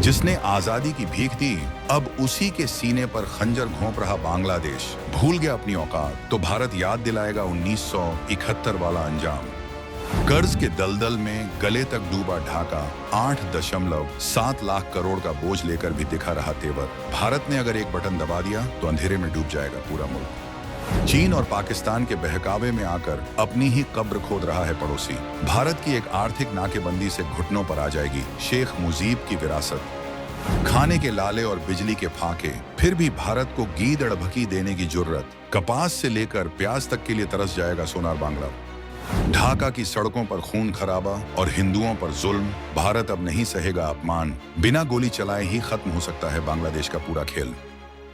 जिसने आजादी की भीख दी, अब उसी के सीने पर खंजर घोंप रहा बांग्लादेश भूल गया अपनी औकात, तो भारत याद दिलाएगा 1971 वाला अंजाम। कर्ज के दलदल में गले तक डूबा ढाका 8.7 लाख करोड़ का बोझ लेकर भी दिखा रहा तेवर। भारत ने अगर एक बटन दबा दिया तो अंधेरे में डूब जाएगा पूरा मुल्क। चीन और पाकिस्तान के बहकावे में आकर अपनी ही कब्र खोद रहा है पड़ोसी। भारत की एक आर्थिक नाकेबंदी से घुटनों पर आ जाएगी शेख मुजीब की विरासत। खाने के लाले और बिजली के फाके, फिर भी भारत को गीदड़ भकी देने की जुर्रत। कपास से लेकर प्याज तक के लिए तरस जाएगा सोनार बांग्ला। ढाका की सड़कों पर खून खराबा और हिंदुओं पर जुल्म। भारत अब नहीं सहेगा अपमान। बिना गोली चलाए ही खत्म हो सकता है बांग्लादेश का पूरा खेल।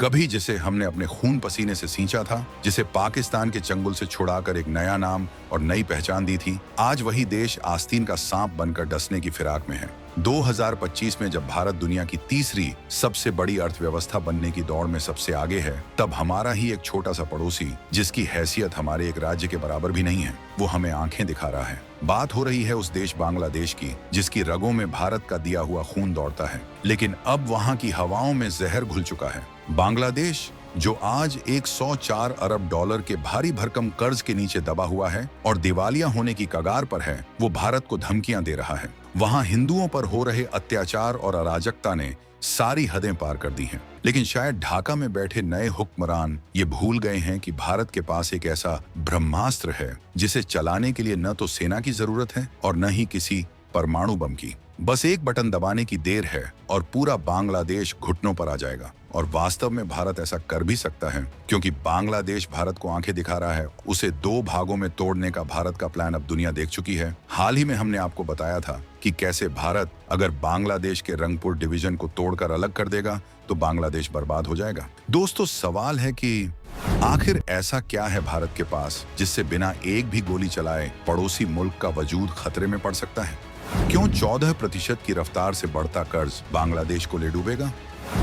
कभी जिसे हमने अपने खून पसीने से सींचा था, जिसे पाकिस्तान के चंगुल से छुड़ाकर एक नया नाम और नई पहचान दी थी, आज वही देश आस्तीन का सांप बनकर डसने की फिराक में है। 2025 में जब भारत दुनिया की तीसरी सबसे बड़ी अर्थव्यवस्था बनने की दौड़ में सबसे आगे है, तब हमारा ही एक छोटा सा पड़ोसी, जिसकी हैसियत हमारे एक राज्य के बराबर भी नहीं है, वो हमें आंखें दिखा रहा है। बात हो रही है उस देश बांग्लादेश की, जिसकी रगों में भारत का दिया हुआ खून दौड़ता है, लेकिन अब वहां की हवाओं में जहर घुल चुका है। बांग्लादेश जो आज 104 अरब डॉलर के भारी भरकम कर्ज के नीचे दबा हुआ है और दिवालिया होने की कगार पर है, वो भारत को धमकियां दे रहा है। वहां हिंदुओं पर हो रहे अत्याचार और अराजकता ने सारी हदें पार कर दी हैं। लेकिन शायद ढाका में बैठे नए हुक्मरान ये भूल गए हैं कि भारत के पास एक ऐसा ब्रह्मास्त्र है जिसे चलाने के लिए न तो सेना की जरूरत है और न ही किसी परमाणु बम की। बस एक बटन दबाने की देर है और पूरा बांग्लादेश घुटनों पर आ जाएगा। और वास्तव में भारत ऐसा कर भी सकता है, क्योंकि बांग्लादेश भारत को आंखें दिखा रहा है। उसे 2 भागों में तोड़ने का भारत का प्लान अब दुनिया देख चुकी है। हाल ही में हमने आपको बताया था कि कैसे भारत अगर बांग्लादेश के रंगपुर डिवीजन को तोड़कर अलग कर देगा तो बांग्लादेश बर्बाद हो जाएगा। दोस्तों, सवाल है कि आखिर ऐसा क्या है भारत के पास जिससे बिना एक भी गोली चलाए पड़ोसी मुल्क का वजूद खतरे में पड़ सकता है? क्यों 14% की रफ्तार से बढ़ता कर्ज बांग्लादेश को ले डूबेगा?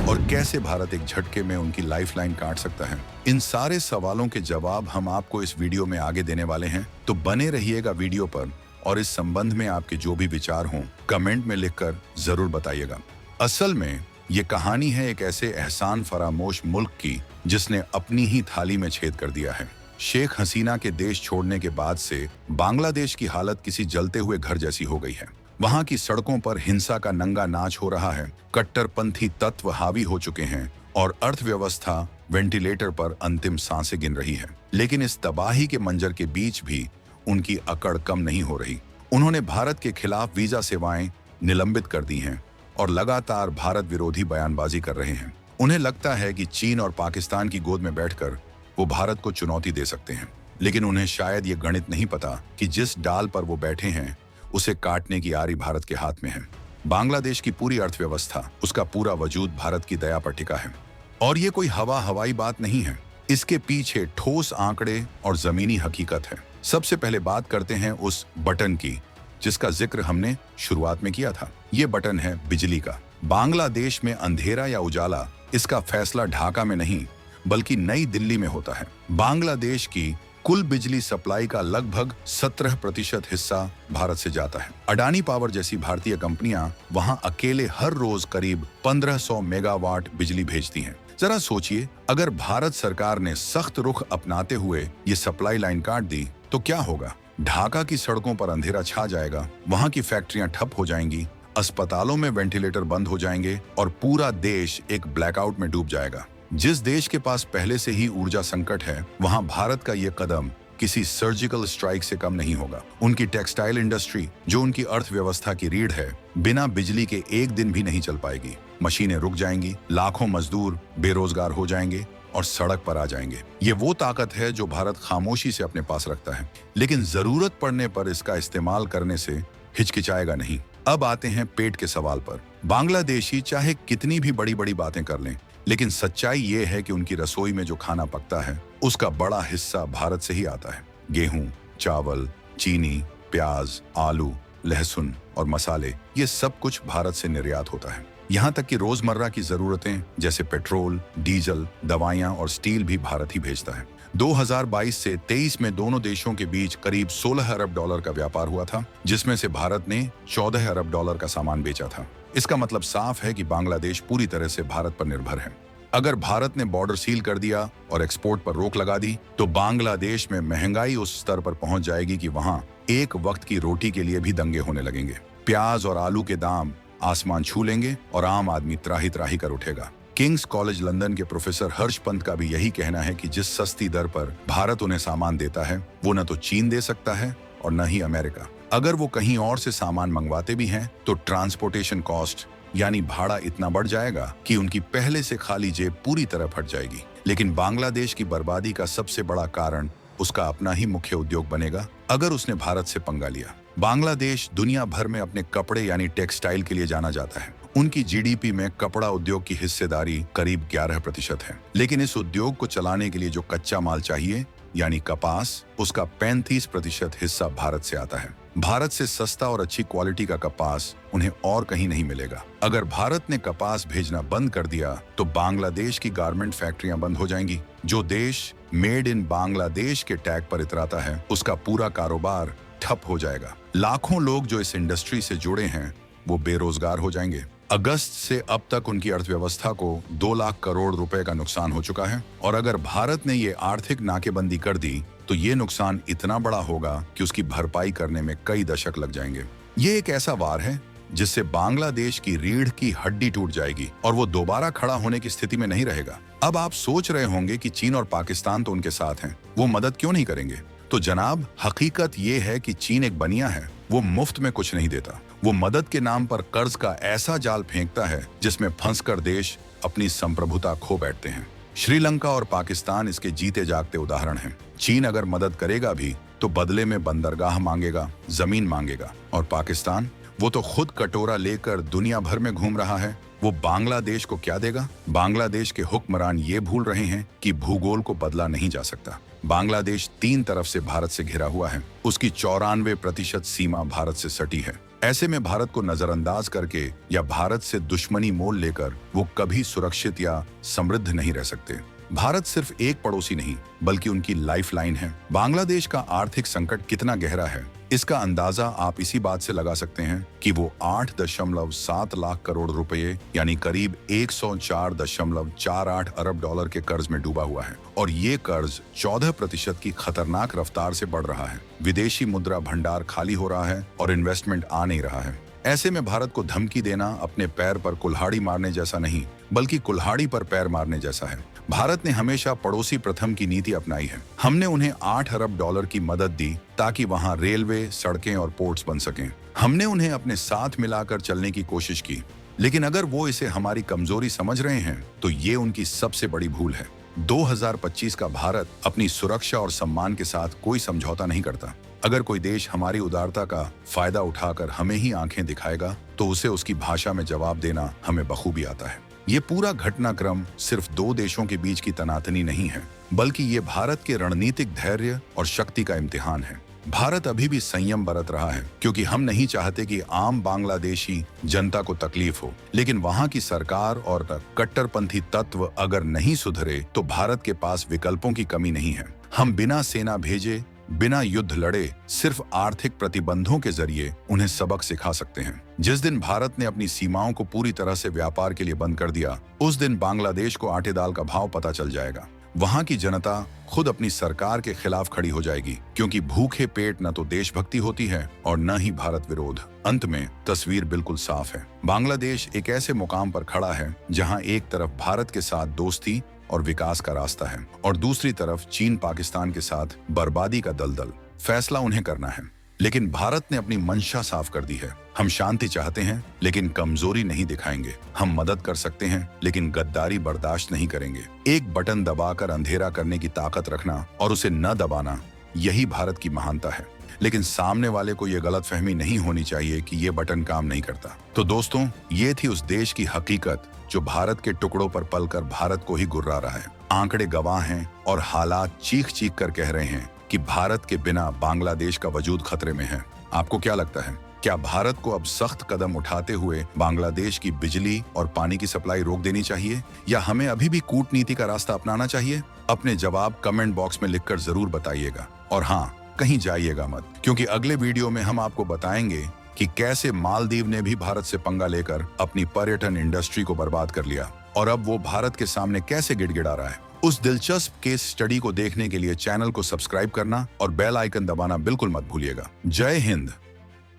और कैसे भारत एक झटके में उनकी लाइफलाइन काट सकता है? इन सारे सवालों के जवाब हम आपको इस वीडियो में आगे देने वाले हैं, तो बने रहिएगा वीडियो पर। और इस संबंध में आपके जो भी विचार हों कमेंट में लिखकर जरूर बताइएगा। असल में ये कहानी है एक ऐसे एहसान फरामोश मुल्क की जिसने अपनी ही थाली में छेद कर दिया है। शेख हसीना के देश छोड़ने के बाद से बांग्लादेश की हालत किसी जलते हुए घर जैसी हो गई है। वहां की सड़कों पर हिंसा का नंगा नाच हो रहा है, कट्टरपंथी तत्व हावी हो चुके हैं और अर्थव्यवस्था वेंटिलेटर पर अंतिम सांसें गिन रही है। लेकिन इस तबाही के मंजर के बीच भी उनकी अकड़ कम नहीं हो रही। उन्होंने भारत के खिलाफ वीजा सेवाएं निलंबित कर दी हैं और लगातार भारत विरोधी बयानबाजी कर रहे हैं। उन्हें लगता है कि चीन और पाकिस्तान की गोद में बैठकर वो भारत को चुनौती दे सकते हैं, लेकिन उन्हें शायद ये गणित नहीं पता कि जिस डाल पर वो बैठे हैं उसे काटने की आरी भारत के हाथ में है। बांग्लादेश की पूरी अर्थव्यवस्था, उसका पूरा वजूद भारत की दया पर टिका है। और ये कोई हवाई बात नहीं है, इसके पीछे ठोस आंकड़े और जमीनी हकीकत है। सबसे पहले बात करते हैं उस बटन की जिसका जिक्र हमने शुरुआत में किया था। ये बटन है बिजली का। बांग्लादेश में अंधेरा या उजाला, इसका फैसला ढाका में नहीं बल्कि नई दिल्ली में होता है। बांग्लादेश की कुल बिजली सप्लाई का लगभग 17% हिस्सा भारत से जाता है। अडानी पावर जैसी भारतीय कंपनियां वहां अकेले हर रोज करीब 1500 मेगावाट बिजली भेजती हैं। जरा सोचिए, अगर भारत सरकार ने सख्त रुख अपनाते हुए ये सप्लाई लाइन काट दी तो क्या होगा? ढाका की सड़कों पर अंधेरा छा जाएगा, वहां की फैक्ट्रियां ठप हो जाएंगी, अस्पतालों में वेंटिलेटर बंद हो जाएंगे और पूरा देश एक ब्लैकआउट में डूब जाएगा। जिस देश के पास पहले से ही ऊर्जा संकट है, वहां भारत का ये कदम किसी सर्जिकल स्ट्राइक से कम नहीं होगा। उनकी टेक्सटाइल इंडस्ट्री, जो उनकी अर्थव्यवस्था की रीढ़ है, बिना बिजली के एक दिन भी नहीं चल पाएगी। मशीनें रुक जाएंगी, लाखों मजदूर बेरोजगार हो जाएंगे और सड़क पर आ जाएंगे। ये वो ताकत है जो भारत खामोशी से अपने पास रखता है, लेकिन जरूरत पड़ने पर इसका इस्तेमाल करने से हिचकिचाएगा नहीं। अब आते हैं पेट के सवाल पर। बांग्लादेशी चाहे कितनी भी बड़ी बड़ी बातें कर लें, लेकिन सच्चाई ये है कि उनकी रसोई में जो खाना पकता है उसका बड़ा हिस्सा भारत से ही आता है। गेहूं, चावल, चीनी, प्याज, आलू, लहसुन और मसाले, ये सब कुछ भारत से निर्यात होता है। यहाँ तक कि रोजमर्रा की जरूरतें जैसे पेट्रोल, डीजल, दवाइयाँ और स्टील भी भारत ही भेजता है। 2022 से 23 में दोनों देशों के बीच करीब 16 अरब डॉलर का व्यापार हुआ था, जिसमें से भारत ने 14 अरब डॉलर का सामान बेचा था। इसका मतलब साफ है कि बांग्लादेश पूरी तरह से भारत पर निर्भर है। अगर भारत ने बॉर्डर सील कर दिया और एक्सपोर्ट पर रोक लगा दी तो बांग्लादेश में महंगाई उस स्तर पर पहुंच जाएगी कि वहां एक वक्त की रोटी के लिए भी दंगे होने लगेंगे। प्याज और आलू के दाम आसमान छू लेंगे और आम आदमी त्राही त्राही कर उठेगा। किंग्स कॉलेज लंदन के प्रोफेसर हर्ष पंत का भी यही कहना है कि जिस सस्ती दर पर भारत उन्हें सामान देता है वो न तो चीन दे सकता है और न ही अमेरिका। अगर वो कहीं और से सामान मंगवाते भी हैं तो ट्रांसपोर्टेशन कॉस्ट यानी भाड़ा इतना बढ़ जाएगा कि उनकी पहले से खाली जेब पूरी तरह फट जाएगी। लेकिन बांग्लादेश की बर्बादी का सबसे बड़ा कारण उसका अपना ही मुख्य उद्योग बनेगा अगर उसने भारत से पंगा लिया। बांग्लादेश दुनिया भर में अपने कपड़े यानी टेक्सटाइल के लिए जाना जाता है। उनकी जीडीपी में कपड़ा उद्योग की हिस्सेदारी करीब 11% है। लेकिन इस उद्योग को चलाने के लिए जो कच्चा माल चाहिए यानी कपास, उसका 35% हिस्सा भारत से आता है। भारत से सस्ता और अच्छी क्वालिटी का कपास उन्हें और कहीं नहीं मिलेगा। अगर भारत ने कपास भेजना बंद कर दिया तो बांग्लादेश की गारमेंट फैक्ट्रियां बंद हो जाएंगी। जो देश मेड इन बांग्लादेश के टैग पर इतराता है उसका पूरा कारोबार ठप हो जाएगा। लाखों लोग जो इस इंडस्ट्री से जुड़े हैं वो बेरोजगार हो जाएंगे। अगस्त से अब तक उनकी अर्थव्यवस्था को 2 लाख करोड़ रुपए का नुकसान हो चुका है और अगर भारत ने ये आर्थिक नाकेबंदी कर दी तो ये नुकसान इतना बड़ा होगा कि उसकी भरपाई करने में कई दशक लग जाएंगे। ये एक ऐसा वार है जिससे बांग्लादेश की रीढ़ की हड्डी टूट जाएगी और वो दोबारा खड़ा होने की स्थिति में नहीं रहेगा। अब आप सोच रहे होंगे कि चीन और पाकिस्तान तो उनके साथ हैं, वो मदद क्यों नहीं करेंगे? तो जनाब, हकीकत ये है कि चीन एक बनिया है। वो मुफ्त में कुछ नहीं देता। वो मदद के नाम पर कर्ज का ऐसा जाल फेंकता है जिसमें फंसकर देश अपनी संप्रभुता खो बैठते हैं। श्रीलंका और पाकिस्तान इसके जीते जागते उदाहरण हैं। चीन अगर मदद करेगा भी तो बदले में बंदरगाह मांगेगा, जमीन मांगेगा। और पाकिस्तान, वो तो खुद कटोरा लेकर दुनिया भर में घूम रहा है। वो बांग्लादेश को क्या देगा? बांग्लादेश के हुक्मरान ये भूल रहे हैं कि भूगोल को बदला नहीं जा सकता। बांग्लादेश 3 तरफ से भारत से घिरा हुआ है। उसकी 94% सीमा भारत से सटी है। ऐसे में भारत को नजरअंदाज करके या भारत से दुश्मनी मोल लेकर वो कभी सुरक्षित या समृद्ध नहीं रह सकते। भारत सिर्फ एक पड़ोसी नहीं बल्कि उनकी लाइफलाइन है। बांग्लादेश का आर्थिक संकट कितना गहरा है इसका अंदाजा आप इसी बात से लगा सकते हैं कि वो 8.7 लाख करोड़ रुपए यानी करीब 104.48 अरब डॉलर के कर्ज में डूबा हुआ है और ये कर्ज 14% की खतरनाक रफ्तार से बढ़ रहा है। विदेशी मुद्रा भंडार खाली हो रहा है और इन्वेस्टमेंट आ नहीं रहा है। ऐसे में भारत को धमकी देना अपने पैर पर कुल्हाड़ी मारने जैसा नहीं बल्कि कुल्हाड़ी पर पैर मारने जैसा है। भारत ने हमेशा पड़ोसी प्रथम की नीति अपनाई है। हमने उन्हें 8 अरब डॉलर की मदद दी ताकि वहां रेलवे, सड़कें और पोर्ट्स बन सकें। हमने उन्हें अपने साथ मिलाकर चलने की कोशिश की। लेकिन अगर वो इसे हमारी कमजोरी समझ रहे हैं तो ये उनकी सबसे बड़ी भूल है। 2025 का भारत अपनी सुरक्षा और सम्मान के साथ कोई समझौता नहीं करता। अगर कोई देश हमारी उदारता का फायदा उठाकर हमें ही आंखें दिखाएगा तो उसे उसकी भाषा में जवाब देना हमें बखूबी आता है। ये पूरा घटनाक्रम सिर्फ 2 देशों के बीच की तनातनी नहीं है बल्कि ये भारत के रणनीतिक धैर्य और शक्ति का इम्तिहान है। भारत अभी भी संयम बरत रहा है क्योंकि हम नहीं चाहते कि आम बांग्लादेशी जनता को तकलीफ हो। लेकिन वहां की सरकार और कट्टरपंथी तत्व अगर नहीं सुधरे तो भारत के पास विकल्पों की कमी नहीं है। हम बिना सेना भेजे, बिना युद्ध लड़े, सिर्फ आर्थिक प्रतिबंधों के जरिए उन्हें सबक सिखा सकते हैं। जिस दिन भारत ने अपनी सीमाओं को पूरी तरह से व्यापार के लिए बंद कर दिया उस दिन बांग्लादेश को आटे दाल का भाव पता चल जाएगा। वहां की जनता खुद अपनी सरकार के खिलाफ खड़ी हो जाएगी क्योंकि भूखे पेट न तो देशभक्ति होती है और न ही भारत विरोध। अंत में तस्वीर बिल्कुल साफ है। बांग्लादेश एक ऐसे मुकाम पर खड़ा है जहां एक तरफ भारत के साथ दोस्ती और विकास का रास्ता है और दूसरी तरफ चीन पाकिस्तान के साथ बर्बादी का दलदल। फैसला उन्हें करना है। लेकिन भारत ने अपनी मंशा साफ कर दी है। हम शांति चाहते हैं लेकिन कमजोरी नहीं दिखाएंगे। हम मदद कर सकते हैं लेकिन गद्दारी बर्दाश्त नहीं करेंगे। एक बटन दबाकर अंधेरा करने की ताकत रखना और उसे न दबाना, यही भारत की महानता है। लेकिन सामने वाले को यह गलतफहमी नहीं होनी चाहिए कि यह बटन काम नहीं करता। तो दोस्तों, ये थी उस देश की हकीकत जो भारत के टुकड़ों पर पलकर भारत को ही गुर्रा रहा है। आंकड़े गवाह हैं और हालात चीख चीख कर कह रहे हैं कि भारत के बिना बांग्लादेश का वजूद खतरे में है। आपको क्या लगता है? क्या भारत को अब सख्त कदम उठाते हुए बांग्लादेश की बिजली और पानी की सप्लाई रोक देनी चाहिए या हमें अभी भी कूटनीति का रास्ता अपनाना चाहिए? अपने जवाब कमेंट बॉक्स में लिखकर जरूर बताइएगा। और हाँ, कहीं जाइएगा मत क्योंकि अगले वीडियो में हम आपको बताएंगे कि कैसे मालदीव ने भी भारत से पंगा लेकर अपनी पर्यटन इंडस्ट्री को बर्बाद कर लिया और अब वो भारत के सामने कैसे गिड़गिड़ा रहा है। उस दिलचस्प केस स्टडी को देखने के लिए चैनल को सब्सक्राइब करना और बेल आइकन दबाना बिल्कुल मत भूलिएगा। जय हिंद।